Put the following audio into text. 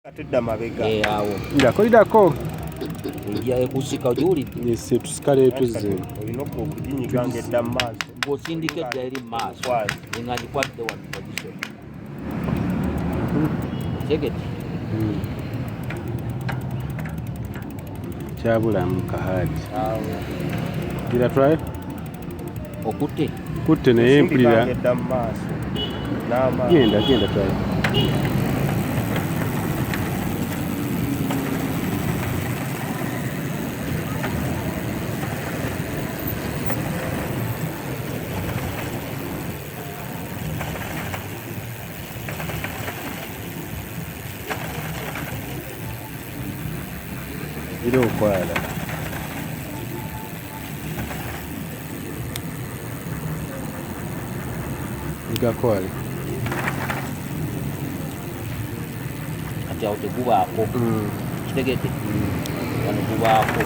Atudda mabega. Awo. Ndako. Ejja ekusika gy'olidde. Yese tusikale tuzze. Olina okuginyiga ng'edda mu maaso. Ng'osindika edda eri mu maaso. Nga ngikwatidde wano position. Tegeti. Kyabulamu kahadi. Gira try. Okutte naye mpulira. Ng'edda mu maaso. Genda try. Ira okwala. Igakwale. Kati awo tegubaako. Kitegedde. Wano gubaako.